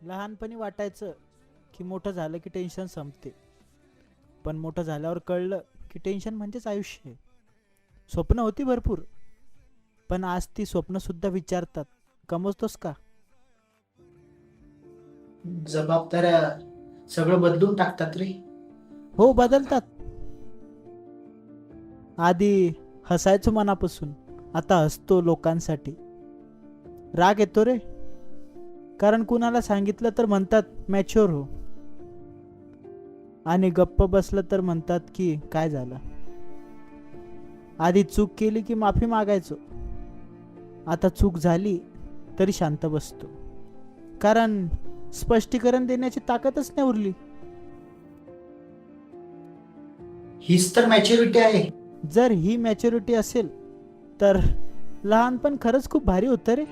लहानपणी वाटायचं की मोठं झालं की टेन्शन संपते, पण मोठं झाल्यावर कळलं की टेन्शन म्हणजेच आयुष्य आहे. स्वप्न होती भरपूर, पण आज ती स्वप्नसुद्धा विचारतात, कमवतोस का? जबाबदाऱ्या सगळं बदलून टाकतात रे. हो, बदलतात. आधी हसायचो मनापासून, आता हसतो लोकांसाठी. राग येतो रे, कारण कुणाला सांगितलं तर म्हणतात मॅच्युअर हो, आणि गप्प बसलं तर म्हणतात की काय झालं. आधी चूक केली की माफी मागायचो, आता चूक झाली तरी शांत बसतो, कारण स्पष्टीकरण देण्याची ताकदच नाही उरली. हीच तर मॅच्युरिटी आहे. जर ही मॅच्युरिटी असेल तर लहानपण खरंच खूप भारी होतं रे.